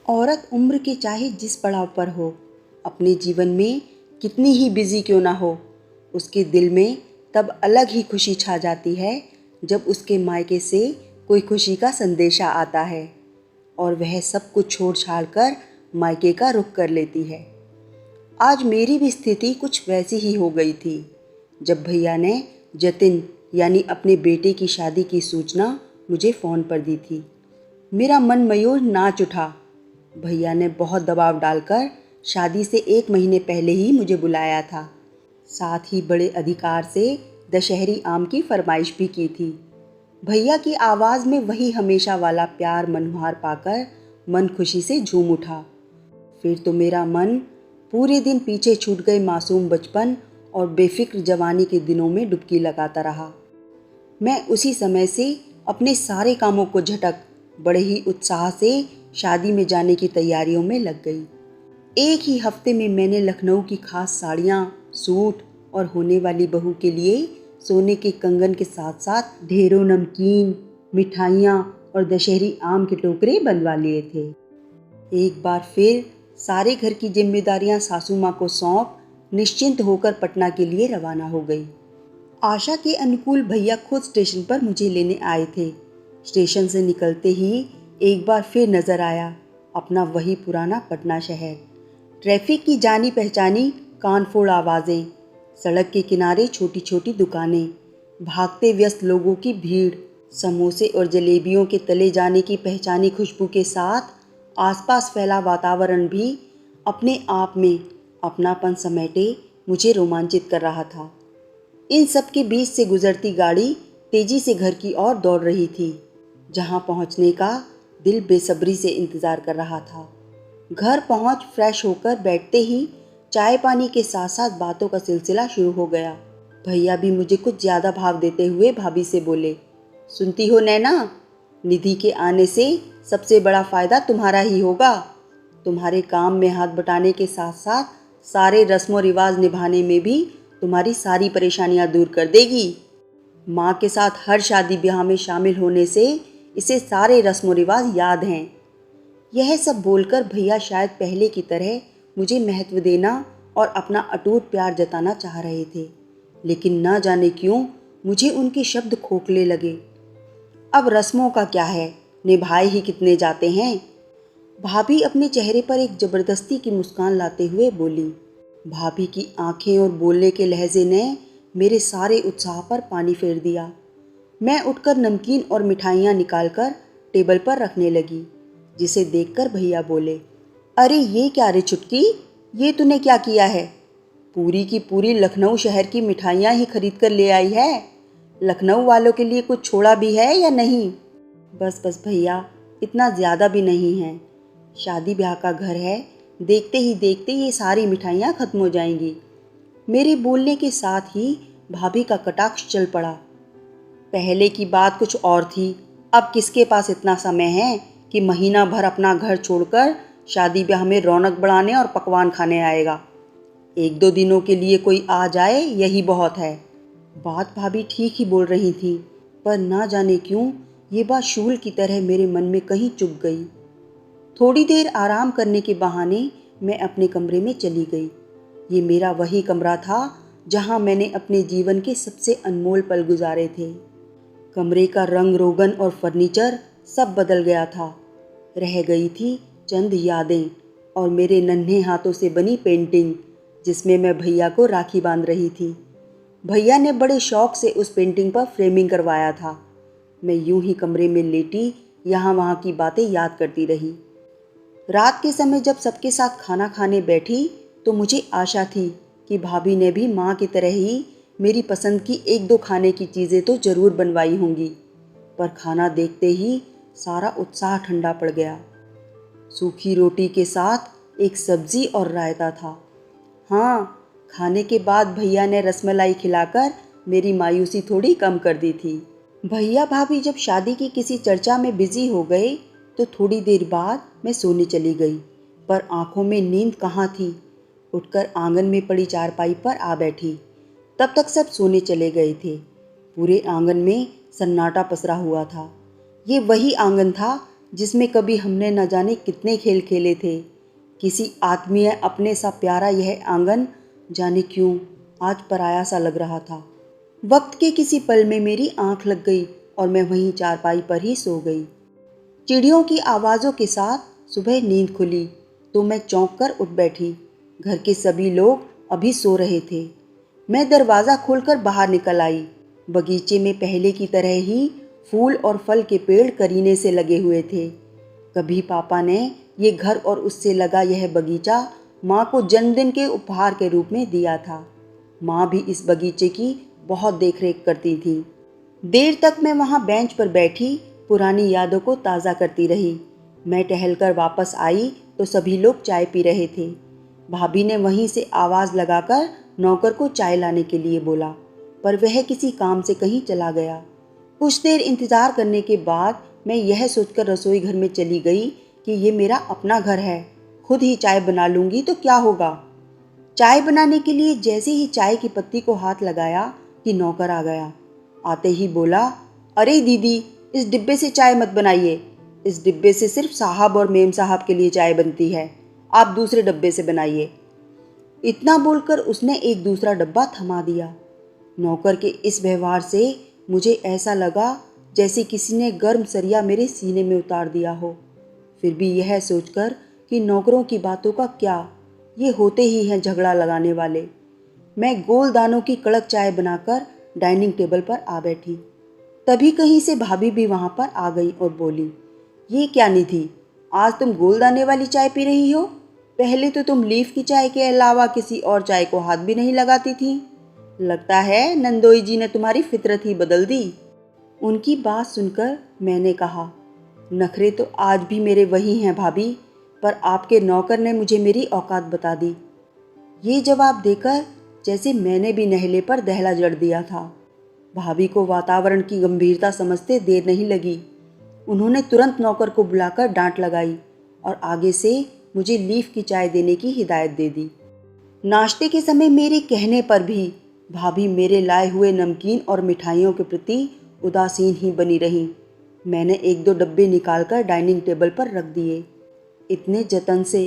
औरत उम्र के चाहे जिस पड़ाव पर हो, अपने जीवन में कितनी ही बिजी क्यों ना हो, उसके दिल में तब अलग ही खुशी छा जाती है जब उसके मायके से कोई खुशी का संदेशा आता है और वह सब कुछ छोड़ छाड़ कर मायके का रुख कर लेती है। आज मेरी भी स्थिति कुछ वैसी ही हो गई थी जब भैया ने जतिन यानी अपने बेटे की शादी की सूचना मुझे फ़ोन पर दी थी। मेरा मन मयूर नाच उठा। भैया ने बहुत दबाव डालकर शादी से 1 महीने पहले ही मुझे बुलाया था। साथ ही बड़े अधिकार से दशहरी आम की फरमाइश भी की थी। भैया की आवाज़ में वही हमेशा वाला प्यार मनोहार पाकर मन खुशी से झूम उठा। फिर तो मेरा मन पूरे दिन पीछे छूट गए मासूम बचपन और बेफिक्र जवानी के दिनों में डुबकी लगाता रहा। मैं उसी समय से अपने सारे कामों को झटक बड़े ही उत्साह से शादी में जाने की तैयारियों में लग गई। एक ही हफ्ते में मैंने लखनऊ की खास साड़ियाँ, सूट और होने वाली बहू के लिए सोने के कंगन के साथ साथ ढेरों नमकीन, मिठाइयाँ और दशहरी आम के टोकरे बनवा लिए थे। एक बार फिर सारे घर की जिम्मेदारियां सासू माँ को सौंप निश्चिंत होकर पटना के लिए रवाना हो गई। आशा के अनुकूल भैया खुद स्टेशन पर मुझे लेने आए थे। स्टेशन से निकलते ही एक बार फिर नजर आया अपना वही पुराना पटना शहर। ट्रैफिक की जानी पहचानी कानफोड़ आवाज़ें, सड़क के किनारे छोटी छोटी दुकानें, भागते व्यस्त लोगों की भीड़, समोसे और जलेबियों के तले जाने की पहचानी खुशबू के साथ आसपास फैला वातावरण भी अपने आप में अपनापन समेटे मुझे रोमांचित कर रहा था। इन सब के बीच से गुजरती गाड़ी तेजी से घर की ओर दौड़ रही थी, जहां पहुंचने का दिल बेसब्री से इंतज़ार कर रहा था। घर पहुंच फ्रेश होकर बैठते ही चाय पानी के साथ साथ बातों का सिलसिला शुरू हो गया। भैया भी मुझे कुछ ज़्यादा भाव देते हुए भाभी से बोले, सुनती हो नैना, निधि के आने से सबसे बड़ा फ़ायदा तुम्हारा ही होगा। तुम्हारे काम में हाथ बटाने के साथ साथ सारे रस्मों रिवाज निभाने में भी तुम्हारी सारी परेशानियां दूर कर देगी। माँ के साथ हर शादी ब्याह में शामिल होने से इसे सारे रस्मों रिवाज याद हैं। यह सब बोलकर भैया शायद पहले की तरह मुझे महत्व देना और अपना अटूट प्यार जताना चाह रहे थे, लेकिन न जाने क्यों मुझे उनके शब्द खोखले लगे। अब रस्मों का क्या है, निभाए ही कितने जाते हैं। भाभी अपने चेहरे पर एक जबरदस्ती की मुस्कान लाते हुए बोली। भाभी की आंखें और बोलने के लहजे ने मेरे सारे उत्साह पर पानी फेर दिया। मैं उठकर नमकीन और मिठाइयाँ निकालकर टेबल पर रखने लगी, जिसे देखकर भैया बोले, अरे ये क्या रे चुटकी, ये तूने क्या किया है? पूरी की पूरी लखनऊ शहर की मिठाइयाँ ही खरीद कर ले आई है। लखनऊ वालों के लिए कुछ छोड़ा भी है या नहीं? बस बस भैया, इतना ज़्यादा भी नहीं है। शादी ब्याह का घर है, देखते ही देखते ये सारी मिठाइयाँ खत्म हो जाएंगी। मेरे बोलने के साथ ही भाभी का कटाक्ष चल पड़ा। पहले की बात कुछ और थी, अब किसके पास इतना समय है कि महीना भर अपना घर छोड़कर शादी ब्याह में रौनक बढ़ाने और पकवान खाने आएगा। 1-2 दिनों के लिए कोई आ जाए यही बहुत है। बात भाभी ठीक ही बोल रही थी, पर ना जाने क्यों ये बात शूल की तरह मेरे मन में कहीं चुभ गई। थोड़ी देर आराम करने के बहाने मैं अपने कमरे में चली गई। ये मेरा वही कमरा था जहाँ मैंने अपने जीवन के सबसे अनमोल पल गुजारे थे। कमरे का रंग रोगन और फर्नीचर सब बदल गया था। रह गई थी चंद यादें और मेरे नन्हे हाथों से बनी पेंटिंग, जिसमें मैं भैया को राखी बांध रही थी। भैया ने बड़े शौक से उस पेंटिंग पर फ्रेमिंग करवाया था। मैं यूं ही कमरे में लेटी यहाँ वहाँ की बातें याद करती रही। रात के समय जब सबके साथ खाना खाने बैठी तो मुझे आशा थी कि भाभी ने भी माँ की तरह ही मेरी पसंद की 1-2 खाने की चीज़ें तो ज़रूर बनवाई होंगी, पर खाना देखते ही सारा उत्साह ठंडा पड़ गया। सूखी रोटी के साथ एक सब्जी और रायता था। हाँ, खाने के बाद भैया ने रसमलाई खिलाकर मेरी मायूसी थोड़ी कम कर दी थी। भैया भाभी जब शादी की किसी चर्चा में बिजी हो गए तो थोड़ी देर बाद मैं सोने चली गई, पर आंखों में नींद कहाँ थी। उठकर आंगन में पड़ी चारपाई पर आ बैठी। तब तक सब सोने चले गए थे। पूरे आंगन में सन्नाटा पसरा हुआ था। ये वही आंगन था जिसमें कभी हमने न जाने कितने खेल खेले थे। किसी आत्मीय अपने सा प्यारा यह आंगन जाने क्यों आज पराया सा लग रहा था। वक्त के किसी पल में मेरी आंख लग गई और मैं वहीं चारपाई पर ही सो गई। चिड़ियों की आवाज़ों के साथ सुबह नींद खुली तो मैं चौंक कर उठ बैठी। घर के सभी लोग अभी सो रहे थे। मैं दरवाज़ा खोलकर बाहर निकल आई। बगीचे में पहले की तरह ही फूल और फल के पेड़ करीने से लगे हुए थे। कभी पापा ने ये घर और उससे लगा यह बगीचा माँ को जन्मदिन के उपहार के रूप में दिया था। माँ भी इस बगीचे की बहुत देखरेख करती थी। देर तक मैं वहाँ बेंच पर बैठी पुरानी यादों को ताज़ा करती रही। मैं टहलकर वापस आई तो सभी लोग चाय पी रहे थे। भाभी ने वहीं से आवाज़ लगाकर नौकर को चाय लाने के लिए बोला, पर वह किसी काम से कहीं चला गया। कुछ देर इंतज़ार करने के बाद मैं यह सोचकर रसोई घर में चली गई कि ये मेरा अपना घर है, खुद ही चाय बना लूँगी तो क्या होगा। चाय बनाने के लिए जैसे ही चाय की पत्ती को हाथ लगाया कि नौकर आ गया। आते ही बोला, अरे दीदी, इस डिब्बे से चाय मत बनाइए। इस डिब्बे से सिर्फ साहब और मेम साहब के लिए चाय बनती है, आप दूसरे डब्बे से बनाइए। इतना बोलकर उसने एक दूसरा डब्बा थमा दिया। नौकर के इस व्यवहार से मुझे ऐसा लगा जैसे किसी ने गर्म सरिया मेरे सीने में उतार दिया हो। फिर भी यह सोचकर कि नौकरों की बातों का क्या, ये होते ही हैं झगड़ा लगाने वाले, मैं गोल दानों की कड़क चाय बनाकर डाइनिंग टेबल पर आ बैठी। तभी कहीं से भाभी भी वहाँ पर आ गई और बोली, ये क्या निधि, आज तुम गोल दाने वाली चाय पी रही हो? पहले तो तुम लीफ की चाय के अलावा किसी और चाय को हाथ भी नहीं लगाती थी। लगता है नंदोई जी ने तुम्हारी फितरत ही बदल दी। उनकी बात सुनकर मैंने कहा, नखरे तो आज भी मेरे वही हैं भाभी, पर आपके नौकर ने मुझे मेरी औकात बता दी। ये जवाब देकर जैसे मैंने भी नहले पर दहला जड़ दिया था। भाभी को वातावरण की गंभीरता समझते देर नहीं लगी। उन्होंने तुरंत नौकर को बुलाकर डांट लगाई और आगे से मुझे लीफ की चाय देने की हिदायत दे दी। नाश्ते के समय मेरे कहने पर भी भाभी मेरे लाए हुए नमकीन और मिठाइयों के प्रति उदासीन ही बनी रहीं। मैंने एक दो डब्बे निकालकर डाइनिंग टेबल पर रख दिए। इतने जतन से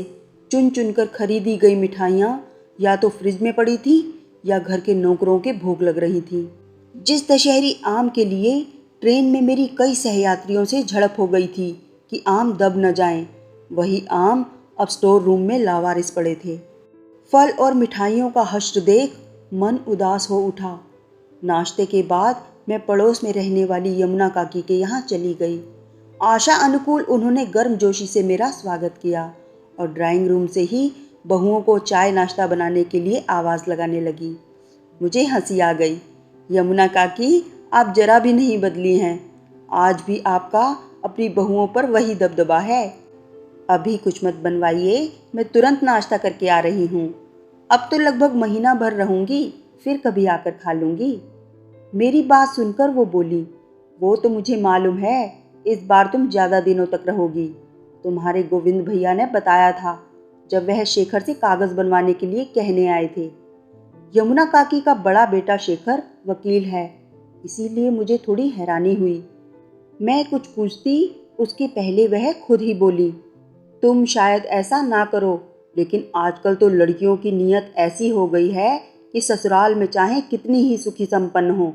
चुन चुनकर खरीदी गई मिठाइयाँ या तो फ्रिज में पड़ी थी या घर के नौकरों के भोग लग रही थी। जिस दशहरी आम के लिए ट्रेन में मेरी कई सहयात्रियों से झड़प हो गई थी कि आम दब न जाएं, वही आम अब स्टोर रूम में लावारिस पड़े थे। फल और मिठाइयों का हश्र देख मन उदास हो उठा। नाश्ते के बाद मैं पड़ोस में रहने वाली यमुना काकी के यहाँ चली गई। आशा अनुकूल उन्होंने गर्मजोशी से मेरा स्वागत किया और ड्राइंग रूम से ही बहुओं को चाय नाश्ता बनाने के लिए आवाज़ लगाने लगी। मुझे हंसी आ गई। यमुना काकी, आप जरा भी नहीं बदली हैं। आज भी आपका अपनी बहुओं पर वही दबदबा है। अभी कुछ मत बनवाइए, मैं तुरंत नाश्ता करके आ रही हूँ। अब तो लगभग महीना भर रहूँगी, फिर कभी आकर खा लूँगी। मेरी बात सुनकर वो बोली, वो तो मुझे मालूम है, इस बार तुम ज़्यादा दिनों तक रहोगी। तुम्हारे गोविंद भैया ने बताया था जब वह शेखर से कागज़ बनवाने के लिए कहने आए थे। यमुना काकी का बड़ा बेटा शेखर वकील है, इसीलिए मुझे थोड़ी हैरानी हुई। मैं कुछ पूछती उसके पहले वह खुद ही बोली, तुम शायद ऐसा ना करो, लेकिन आजकल तो लड़कियों की नीयत ऐसी हो गई है कि ससुराल में चाहे कितनी ही सुखी संपन्न हो,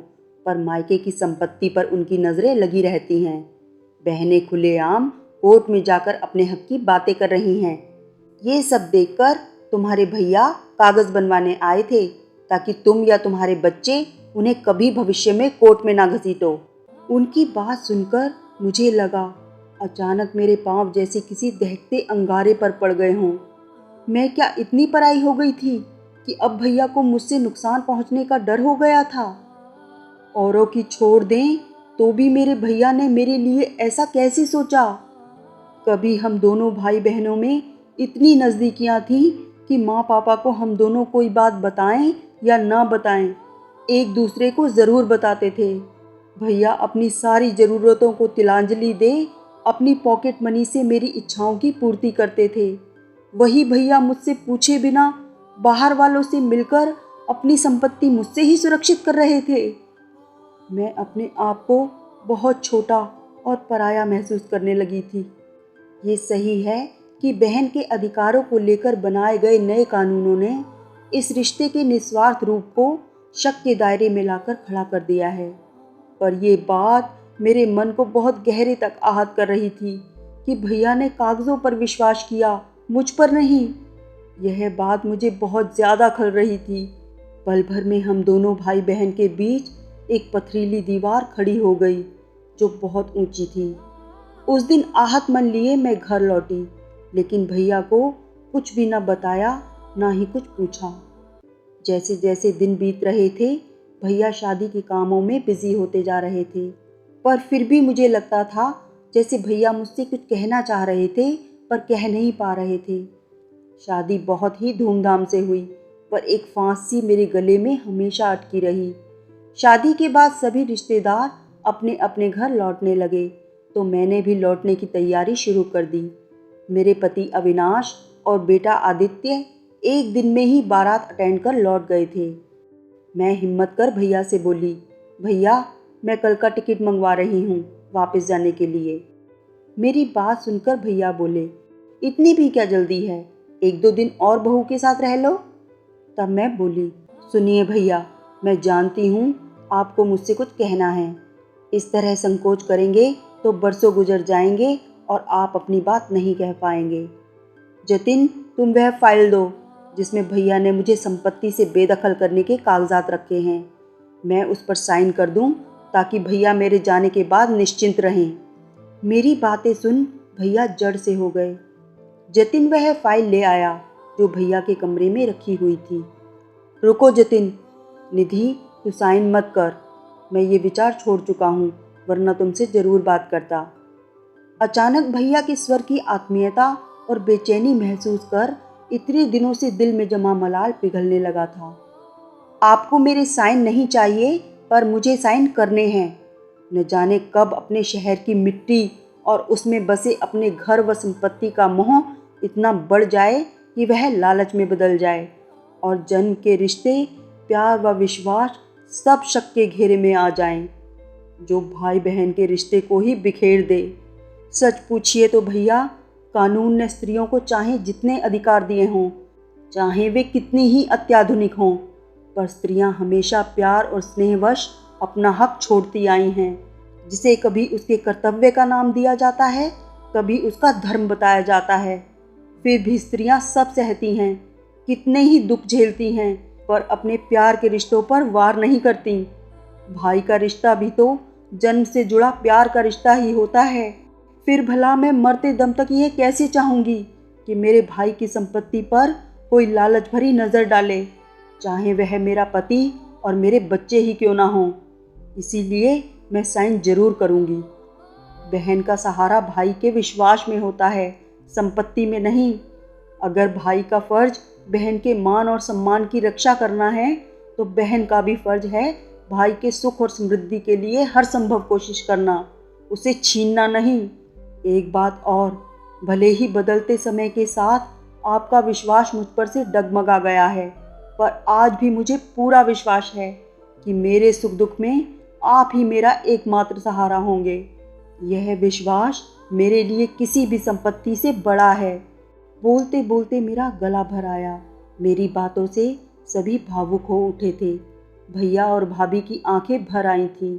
पर मायके की संपत्ति पर उनकी नज़रें लगी रहती हैं। बहनें खुलेआम कोर्ट में जाकर अपने हक की बातें कर रही हैं। ये सब देखकर तुम्हारे भैया कागज़ बनवाने आए थे ताकि तुम या तुम्हारे बच्चे उन्हें कभी भविष्य में कोर्ट में ना घसीटो। उनकी बात सुनकर मुझे लगा अचानक मेरे पांव जैसे किसी दहकते अंगारे पर पड़ गए हों। मैं क्या इतनी पराई हो गई थी कि अब भैया को मुझसे नुकसान पहुंचने का डर हो गया था। औरों की छोड़ दें तो भी मेरे भैया ने मेरे लिए ऐसा कैसे सोचा। कभी हम दोनों भाई बहनों में इतनी नज़दीकियाँ थीं कि माँ पापा को हम दोनों कोई बात बताएं या ना बताएं, एक दूसरे को ज़रूर बताते थे। भैया अपनी सारी ज़रूरतों को तिलांजलि दे अपनी पॉकेट मनी से मेरी इच्छाओं की पूर्ति करते थे। वही भैया मुझसे पूछे बिना बाहर वालों से मिलकर अपनी संपत्ति मुझसे ही सुरक्षित कर रहे थे। मैं अपने आप को बहुत छोटा और पराया महसूस करने लगी थी। ये सही है कि बहन के अधिकारों को लेकर बनाए गए नए कानूनों ने इस रिश्ते के निस्वार्थ रूप को शक के दायरे में लाकर खड़ा कर दिया है। पर ये बात मेरे मन को बहुत गहरे तक आहत कर रही थी कि भैया ने कागज़ों पर विश्वास किया, मुझ पर नहीं। यह बात मुझे बहुत ज़्यादा खल रही थी। पल भर में हम दोनों भाई बहन के बीच एक पथरीली दीवार खड़ी हो गई जो बहुत ऊंची थी। उस दिन आहत मन लिए मैं घर लौटी, लेकिन भैया को कुछ भी न बताया, ना ही कुछ पूछा। जैसे जैसे दिन बीत रहे थे, भैया शादी के कामों में बिजी होते जा रहे थे, पर फिर भी मुझे लगता था जैसे भैया मुझसे कुछ कहना चाह रहे थे पर कह नहीं पा रहे थे। शादी बहुत ही धूमधाम से हुई, पर एक फांसी मेरे गले में हमेशा अटकी रही। शादी के बाद सभी रिश्तेदार अपने अपने घर लौटने लगे, तो मैंने भी लौटने की तैयारी शुरू कर दी। मेरे पति अविनाश और बेटा आदित्य एक दिन में ही बारात अटेंड कर लौट गए थे। मैं हिम्मत कर भैया से बोली, भैया मैं कल का टिकट मंगवा रही हूँ वापस जाने के लिए। मेरी बात सुनकर भैया बोले, इतनी भी क्या जल्दी है, एक दो दिन और बहू के साथ रह लो। तब मैं बोली, सुनिए भैया, मैं जानती हूँ आपको मुझसे कुछ कहना है। इस तरह संकोच करेंगे तो बरसों गुजर जाएंगे और आप अपनी बात नहीं कह पाएंगे। जतिन, तुम वह फाइल दो जिसमें भैया ने मुझे संपत्ति से बेदखल करने के कागजात रखे हैं। मैं उस पर साइन कर दूं ताकि भैया मेरे जाने के बाद निश्चिंत रहें। मेरी बातें सुन भैया जड़ से हो गए। जतिन वह फाइल ले आया जो भैया के कमरे में रखी हुई थी। रुको जतिन, निधि तू साइन मत कर, मैं ये विचार छोड़ चुका हूँ, वरना तुमसे ज़रूर बात करता। अचानक भैया के स्वर की आत्मीयता और बेचैनी महसूस कर इतने दिनों से दिल में जमा मलाल पिघलने लगा था। आपको मेरे साइन नहीं चाहिए, पर मुझे साइन करने हैं। न जाने कब अपने शहर की मिट्टी और उसमें बसे अपने घर व संपत्ति का मोह इतना बढ़ जाए कि वह लालच में बदल जाए और जन्म के रिश्ते, प्यार व विश्वास सब शक के घेरे में आ जाएं, जो भाई बहन के रिश्ते को ही बिखेर दे। सच पूछिए तो भैया, कानून ने स्त्रियों को चाहे जितने अधिकार दिए हों, चाहे वे कितनी ही अत्याधुनिक हों, पर स्त्रियां हमेशा प्यार और स्नेहवश अपना हक छोड़ती आई हैं, जिसे कभी उसके कर्तव्य का नाम दिया जाता है, कभी उसका धर्म बताया जाता है। फिर भी स्त्रियां सब सहती हैं, कितने ही दुख झेलती हैं, पर अपने प्यार के रिश्तों पर वार नहीं करती। भाई का रिश्ता भी तो जन्म से जुड़ा प्यार का रिश्ता ही होता है। फिर भला मैं मरते दम तक ये कैसे चाहूँगी कि मेरे भाई की संपत्ति पर कोई लालच भरी नज़र डाले, चाहे वह मेरा पति और मेरे बच्चे ही क्यों ना हों। इसीलिए मैं साइन जरूर करूँगी। बहन का सहारा भाई के विश्वास में होता है, संपत्ति में नहीं। अगर भाई का फर्ज बहन के मान और सम्मान की रक्षा करना है, तो बहन का भी फर्ज है भाई के सुख और समृद्धि के लिए हर संभव कोशिश करना, उसे छीनना नहीं। एक बात और, भले ही बदलते समय के साथ आपका विश्वास मुझ पर से डगमगा गया है, पर आज भी मुझे पूरा विश्वास है कि मेरे सुख दुख में आप ही मेरा एकमात्र सहारा होंगे। यह विश्वास मेरे लिए किसी भी संपत्ति से बड़ा है। बोलते बोलते मेरा गला भर आया। मेरी बातों से सभी भावुक हो उठे थे। भैया और भाभी की आंखें भर आई थीं।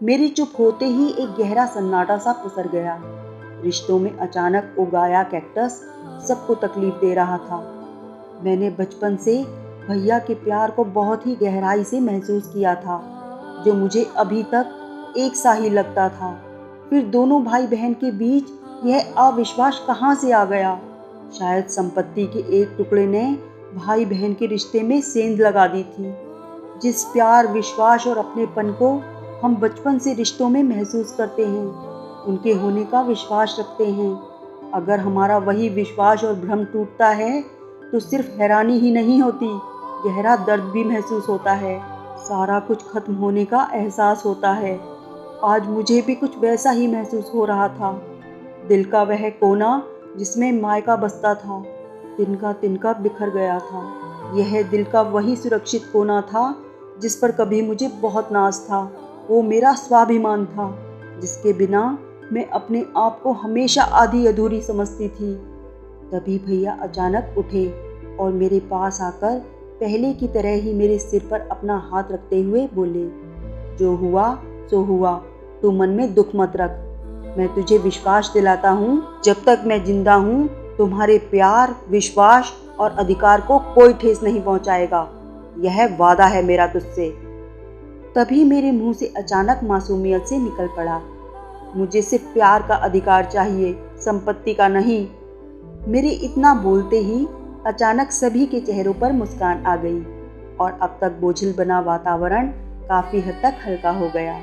मेरी चुप होते ही एक गहरा सन्नाटा सा पसर गया। रिश्तों में अचानक उगाया कैक्टस सबको तकलीफ दे रहा था। मैंने बचपन से भैया के प्यार को बहुत ही गहराई से महसूस किया था, जो मुझे अभी तक एक सा ही लगता था। फिर दोनों भाई बहन के बीच यह अविश्वास कहाँ से आ गया? शायद संपत्ति के एक टुकड़े ने भाई बहन के रिश्ते में सेंध लगा दी थी। जिस प्यार, विश्वास और अपनेपन को हम बचपन से रिश्तों में महसूस करते हैं, उनके होने का विश्वास रखते हैं, अगर हमारा वही विश्वास और भ्रम टूटता है तो सिर्फ हैरानी ही नहीं होती, गहरा दर्द भी महसूस होता है। सारा कुछ खत्म होने का एहसास होता है। आज मुझे भी कुछ वैसा ही महसूस हो रहा था। दिल का वह कोना जिसमें मायका बसता था, तिनका तिनका बिखर गया था। यह दिल का वही सुरक्षित कोना था जिस पर कभी मुझे बहुत नाज था। वो मेरा स्वाभिमान था, जिसके बिना मैं अपने आप को हमेशा आधी अधूरी समझती थी। तभी भैया अचानक उठे और मेरे पास आकर पहले की तरह ही मेरे सिर पर अपना हाथ रखते हुए बोले, जो हुआ सो हुआ, तू मन में दुख मत रख। मैं तुझे विश्वास दिलाता हूँ, जब तक मैं जिंदा हूँ तुम्हारे प्यार, विश्वास और अधिकार को कोई ठेस नहीं पहुँचाएगा। यह वादा है मेरा तुझसे। तभी मेरे मुंह से अचानक मासूमियत से निकल पड़ा, मुझे सिर्फ प्यार का अधिकार चाहिए, संपत्ति का नहीं। मेरे इतना बोलते ही अचानक सभी के चेहरों पर मुस्कान आ गई और अब तक बोझिल बना वातावरण काफ़ी हद तक हल्का हो गया।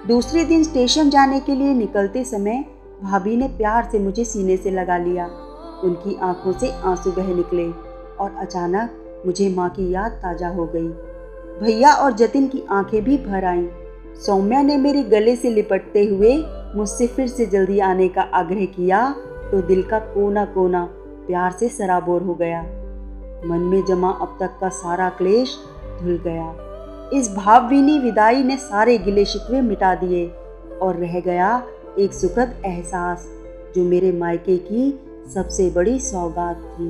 दूसरे दिन स्टेशन जाने के लिए निकलते समय भाभी ने प्यार से मुझे सीने से लगा लिया। उनकी आंखों से आंसू बह निकले और अचानक मुझे माँ की याद ताज़ा हो गई। भैया और जतिन की आंखें भी भर आईं। सौम्या ने मेरे गले से लिपटते हुए मुझसे फिर से जल्दी आने का आग्रह किया तो दिल का कोना कोना प्यार से सराबोर हो गया। मन में जमा अब तक का सारा क्लेश धुल गया। इस भावभीनी विदाई ने सारे गिले शिकवे मिटा दिए और रह गया एक सुखद एहसास, जो मेरे मायके की सबसे बड़ी सौगात थी।